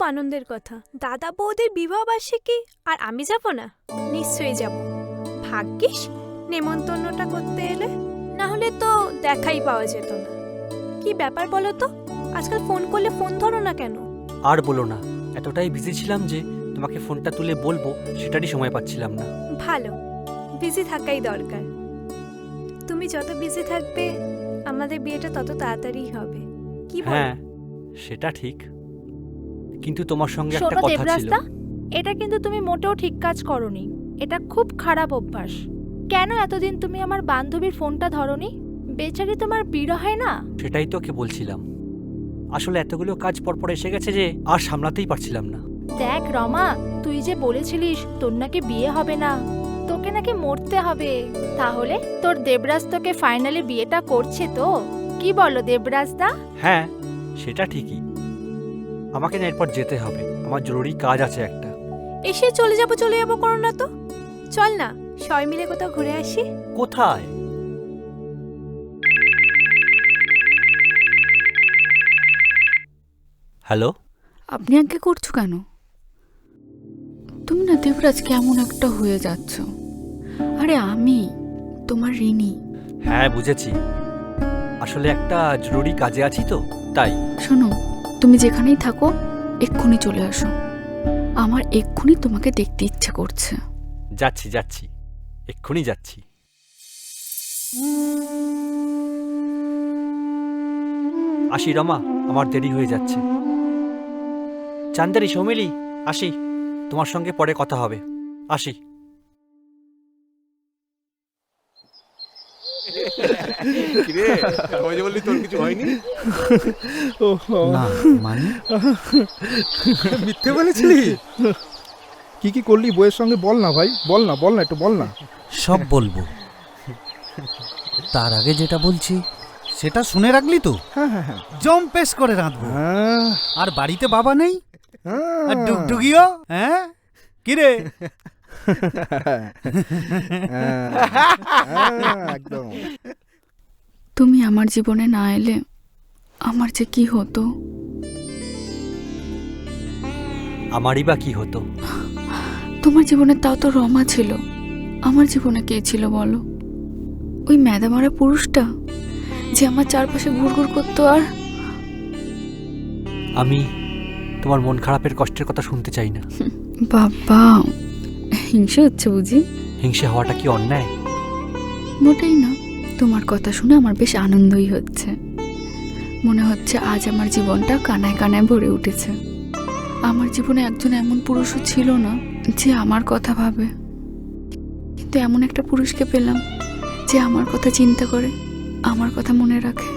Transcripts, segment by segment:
আনন্দের কথা। দাদা বৌদির বিবাহবার্ষিকী আর আমি যাব না? নিশ্চয়ই যাব। ভাগ্যিস নেমন্তন্নটা করতে এলে, না হলে তো দেখাই পাওয়া যেত না। কি ব্যাপার বলো তো, আজকাল ফোন করলে ফোন ধরো না কেন? আর বলো না, এতটাই বিজি ছিলাম যে তোমাকে ফোনটা তুলে বলবো সেটারই সময় পাচ্ছিলাম না। ভালো, বিজি থাকাই দরকার। তুমি যত বিজি থাকবে আমাদের বিয়েটা তত তাড়াতাড়ি হবে। কি বলো? হ্যাঁ, সেটা ঠিক, কিন্তু তোমার সঙ্গে একটা শোনো কথা ছিল। দেবরাজদা, এটা কিন্তু তুমি মোটেও ঠিক কাজ করোনি। এটা খুব খারাপ অভ্যাস। কেন এতদিন তুমি আমার বান্ধবীর ফোনটা ধরোনি? বেচারি তোমার বিরহে না। সেটাই তোকে বলছিলাম, আসলে এতগুলো কাজ পরপর এসে গেছে যে আর সামলাতেই পারছিলাম না। দেখ রমা, তুই যে বলেছিলিস তোর নাকি বিয়ে হবে না, তোকে নাকি মরতে হবে, তাহলে তোর দেবরাজ তোকে ফাইনালি বিয়েটা করছে তো? কি বলো দেবরাজদা? হ্যাঁ, সেটা ঠিকই। আমাকে না এরপর যেতে হবে, আমার জরুরি কাজ আছে একটা। এসে চলে যাবো করো না তো। চল না সবাই মিলে কোথাও ঘুরে আসি। কোথায়? হ্যালো, আপনি আগে করছো কেন? তুমি না দেবরাজ কেমন একটা হয়ে যাচ্ছ। আরে আমি তোমার ঋণী। হ্যাঁ বুঝেছি, আসলে একটা জরুরি কাজে আছি তো তাই। শোনো, তুমি যেখানেই থাকো এক্ষুনি চলে আসো। আমার এক্ষুনি তোমাকে দেখতে ইচ্ছা করছে। যাচ্ছি যাচ্ছি, এক্ষুনি যাচ্ছি। আসি রমা, আমার দেরি হয়ে যাচ্ছে। চান্দারি, সৌমিলি, আসি, তোমার সঙ্গে পরে কথা হবে। আসি। কিরে, ওই যে বললি তোর কিছু হয়নি? না মানে মিথ্যে বলেছিলি? কি কি করলি বইয়ের সঙ্গে বল না ভাই, বল না একটু বল না। সব বলবো, তার আগে যেটা বলছি সেটা শুনে রাখলি তো? হ্যাঁ হ্যাঁ হ্যাঁ জম্পেশ করে রাঁধবো। হ্যাঁ, আর বাড়িতে বাবা নেই, হ্যাঁ। আর ডুগডুগিও। হ্যাঁ কিরে? হ্যাঁ, একদম। তুমি আমার জীবনে না এলে আমার যে কি হতো। আমারই বা কি হতো? তোমার জীবনে তাও তো রমা ছিল, আমার জীবনে কে ছিল বলো? ওই ম্যাদামারা পুরুষটা যে আমার চারপাশে ঘুরঘুর করতো। আর আমি তোমার মন খারাপের কষ্টের কথা শুনতে চাই না। বাবা, হিংসে হচ্ছে বুঝি? হিংসে হওয়াটা কি অন্যায়? মোটেই না। তোমার কথা শুনে আমার বেশ আনন্দই হচ্ছে। মনে হচ্ছে আজ আমার জীবনটা কানায় কানায় ভরে উঠেছে। আমার জীবনে একজন এমন পুরুষও ছিল না যে আমার কথা ভাবে, কিন্তু এমন একটা পুরুষকে পেলাম যে আমার কথা চিন্তা করে, আমার কথা মনে রাখে।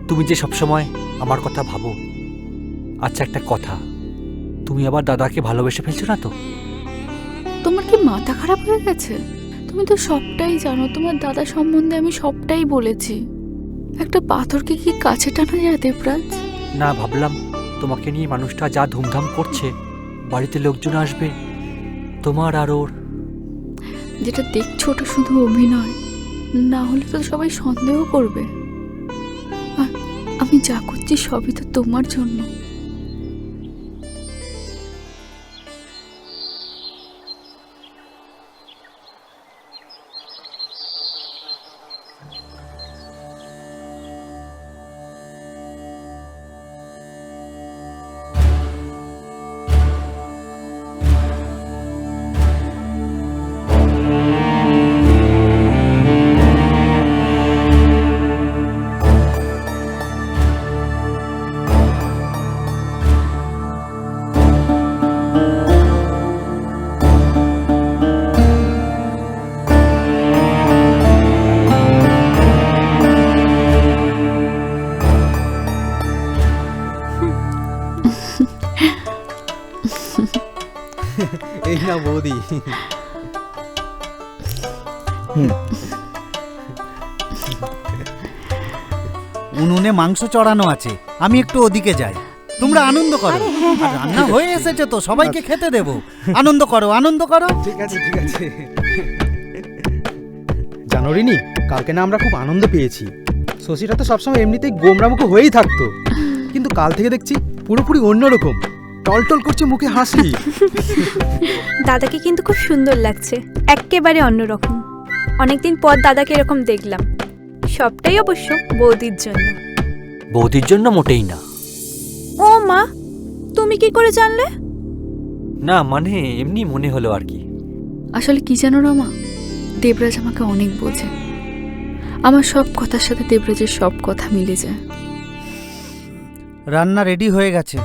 তুমি যে সবসময় আমার কথা ভাবো। আচ্ছা একটা কথা, তুমি আবার দাদাকে ভালোবেসে ফেলছো না তো? তোমার কি মাথা খারাপ হয়ে গেছে? তুমি তো সবটাই জানো, তোমার দাদা সম্বন্ধে আমি সবটাই বলেছি। একটা পাথরকে কি কাছে টানা যায় দেবরাজ? না, ভাবলাম তোমাকে নিয়ে মানুষটা যা ধুমধাম করছে, বাড়িতে লোকজন আসবে, তোমার আর ওর। যেটা দেখছো ওটা শুধু অভিনয়, না হলে তো সবাই সন্দেহ করবে। আর আমি যা করছি সবই তো তোমার জন্য। এই না বৌদি। উনুনে মাংস চড়ানো আছে, আমি একটু ওদিকে যাই, তোমরা আনন্দ করো। আর রান্না হয়ে এসেছে তো, সবাইকে খেতে দেবো। আনন্দ করো, আনন্দ করো। ঠিক আছে ঠিক আছে। জানো রিনি, কালকে না আমরা খুব আনন্দ পেয়েছি। শশীরা তো সবসময় এমনিতেই গোমরামুখ হয়েই থাকতো, কিন্তু কাল থেকে দেখছি পুরোপুরি অন্যরকম। টলটল করছে মুখে হাসি। দাদাকে কিন্তু খুব সুন্দর লাগছে, এক্কেবারে অন্যরকম। অনেকদিন পর দাদাকে এরকম দেখলাম, সবটাই অবশ্য বৌদির জন্য। বৌদির জন্য মোটেই না। ও মা, তুমি কি করে জানলে? না মানে এমনি মনে হলো আর কি। আসলে কি জানো রমা, দেবরাজ আমাকে অনেক বোঝে। আমার সব কথার সাথে দেবরাজের সব কথা মিলে যায়। রান্না রেডি হয়ে গেছে।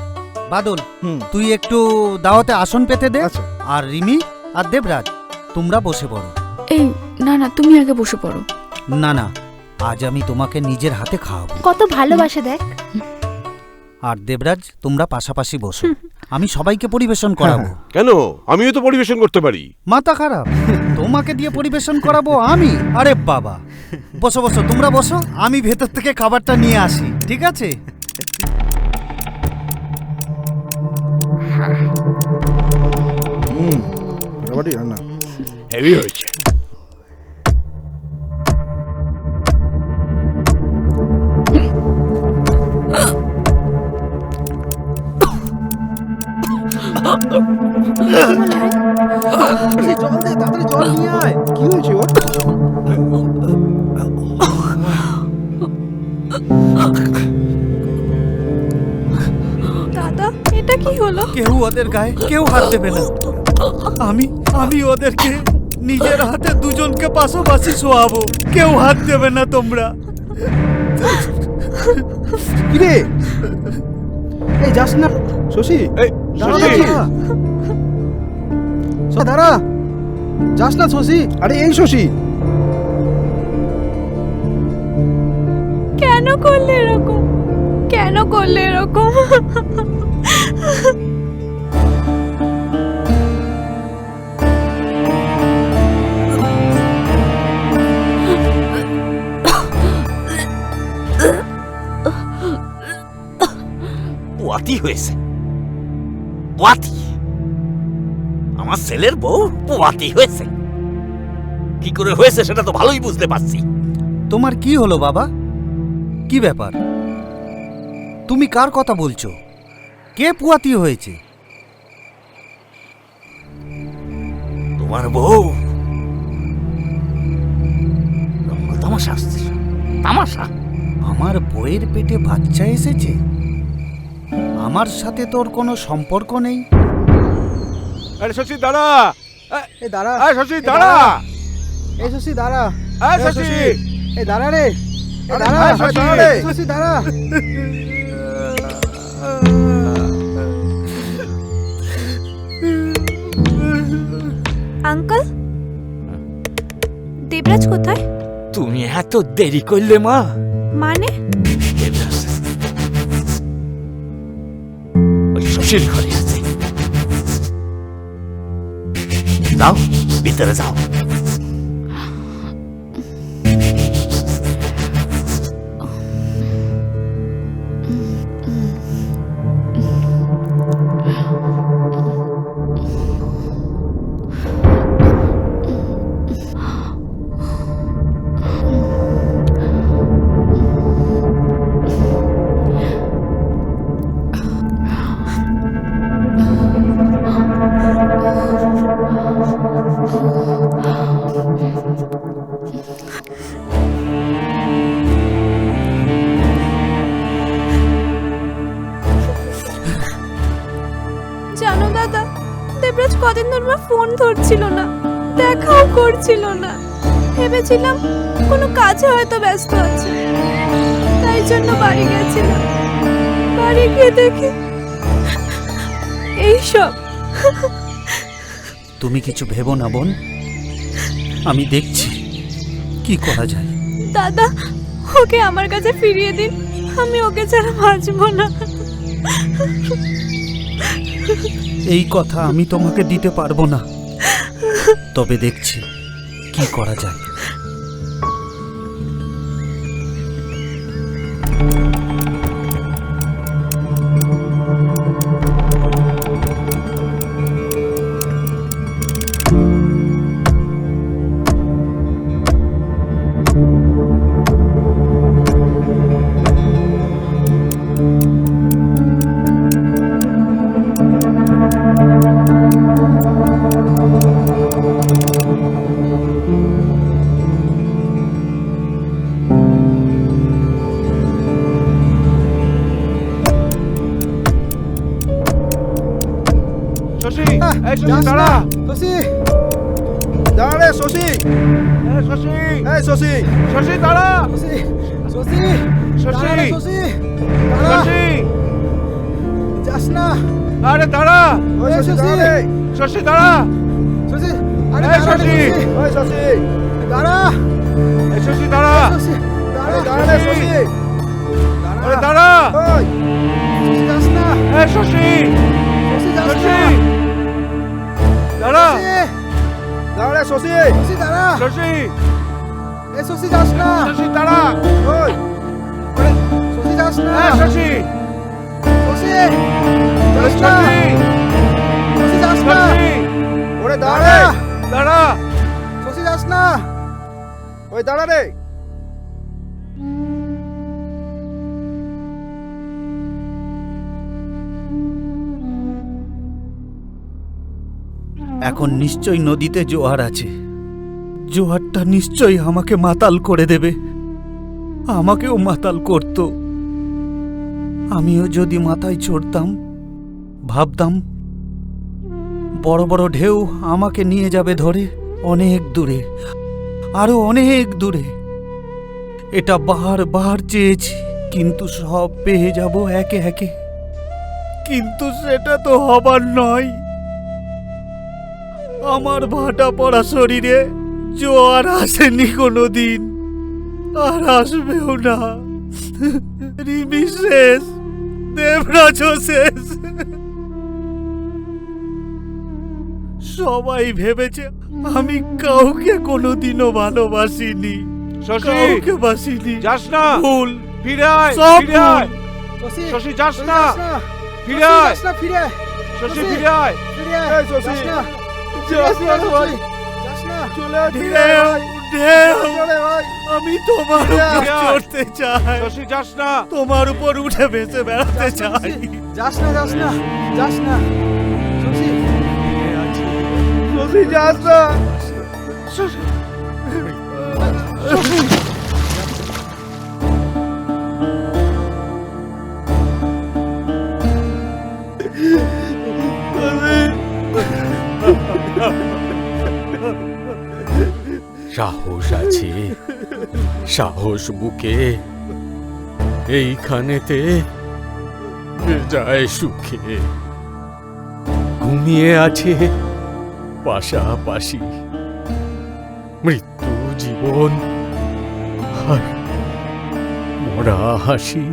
বাদল, হুম। তুই একটু দাওয়াতে আসন পেতে দে। আচ্ছা। আর রিমি আর দেবরাজ, তোমরা বসে পড়ো। এই না না, তুমি আগে বসে পড়ো। না না, আজ আমি তোমাকে নিজের হাতে খাওয়াবো। কত ভালোবাসে দেখ। আর দেবরাজ, তোমরা পাশাপাশি বসো, আমি সবাইকে পরিবেশন করাবো। কেন, আমিও তো পরিবেশন করতে পারি। মাথা খারাপ, তোমাকে দিয়ে পরিবেশন করাবো আমি? আরে বাবা, বসো বসো, তোমরা বসো, আমি ভেতর থেকে খাবারটা নিয়ে আসি, ঠিক আছে? ফাটাফাটি রান্না। হেভি হয়েছে। জল দে, তাড়াতাড়ি জল নিয়ে আয়। কি হয়েছে ওর? দাদা, এটা কি হলো? কেউ ওদের গায়ে কেউ হাত দেবে না। আমি ওদেরকে নিজের হাতে দুজনকে পাশাপাশি শোয়াবো, কেউ হাত দেবে না তোমরা। কি রে? এই যাস না শশী, এই, দাঁড়া শশী! দাঁড়া। দাঁড়া, যাস না শশী। আরে এই শশী, কেন করলে এরকম? কেন করলে এরকম? পোয়াতি হয়েছে, পোয়াতি। আমার ছেলের বউ পোয়াতি হয়েছে। কি করে হয়েছে সেটা তো ভালোই বুঝতে পারছি। তোমার কি হলো বাবা? কি ব্যাপার? তুমি কার কথা বলছো? কে পুয়াতি হয়েছে? তোমার বউ তামাশা আসছে, তামাশা। আমার বউয়ের পেটে বাচ্চা এসেছে? আমার সাথে তোর কোনো সম্পর্ক নেই। আরে শশী দাঁড়া, এই দাঁড়া, আরে শশী দাঁড়া, এই শশী দাঁড়া, আরে এই শশী, এই দাঁড়া রে, এই আরে দাঁড়া, ভাই, শশী, দাঁড়া রে। শশী দাঁড়া। আঙ্কেল, দেবরাজ কোথায়? তুমি এত দেরি করলে মা? মানে? ওই শশীর ঘরে আছে, যাও ভিতরে যাও। জানো দাদা, দেবরাজ কদিন ধরে আমার ফোন ধরছিল না, দেখাও করছিল না। ভেবেছিলাম কোনো কাজে হয়তো ব্যস্ত আছে, তাই জন্য বাড়ি গেছিলাম। বাড়ি গিয়ে দেখি এইসব। তুমি কিছু ভেবো না বোন, আমি দেখছি কি করা যায়। দাদা, ওকে আমার কাছে ফিরিয়ে দিন, আমি ওকে ছাড়া বাঁচবো না। এই কথা আমি তোমাকে দিতে পারবো না, তবে দেখছি কি করা যায়। শশী শশী এই শশী শশী দাঁড়া শশী শশী শশী দাঁড়া রে শশী দাঁড়া শশী যাস না আরে দাঁড়া ওই এই শশী শশী। দাঁড়া রে শশী দাঁড়া শশী আরে এই দাঁড়া রে শশী। শশী ওই শশী দাঁড়া এই শশী দাঁড়া শশী আরে দাঁড়া দাঁড়া রে শশী আরে দাঁড়া ওই শশী যাস না এই শশী শশী যাস শশী না দাঁড়া দাঁড়া রে শশী শশী দাঁড়া শশী এই শশী যাস না শশী দাঁড়া ওই শশী যাস না এই শশী শশী এই যাস না শশী শশী যাস না শশী ওরে দাঁড়া রে দাঁড়া শশী যাস না ওই দাঁড়া রে এখন নিশ্চয়ই নদীতে জোয়ার আছে। জোয়ারটা নিশ্চয়ই আমাকে মাতাল করে দেবে, আমাকেও মাতাল করত। আমিও যদি মাথায় চড়তাম, ভাবতাম বড় বড় ঢেউ আমাকে নিয়ে যাবে ধরে অনেক দূরে, আরো অনেক দূরে। এটা বারবার চেয়েছি, কিন্তু সব পেয়ে যাব একে একে। কিন্তু সেটা তো হবার নয়। আমার ভাটা পড়া শরীরে জোয়ার আসেনি কোনোদিন, আর আসবেও না। রিমি শেষ, দেবরাজও শেষ। সবাই ভেবেছে আমি কাউকে কোনোদিনও ভালোবাসিনি, শশী কাউকে বাসিনি। যাস না ভুল, ফিরে আয় সব ফিরে আয় ভুল। শশী শশী যাস শশী না যাস না ফিরে আয় যাস না ফিরে আয় শশী শশী। ফিরে আয় ফিরে আয় এই শশী। যাস না যাস না রে ভাই যাস না চলে আয় ফিরে ঢেউ, আয় ঢেউ, চলে ভাই আমি তোমার উপর চড়তে চাই, শশী যাস না তোমার উপর উঠে ভেসে বেড়াতে চাই। যাস না যাস না যাস না শশী শশী যাস না সাহস আছে, সাহস বুকে এইখানেতে যায় সুখে। ঘুমিয়ে আছে পাশাপাশি মৃত্যু, জীবন আর মরা হাসি।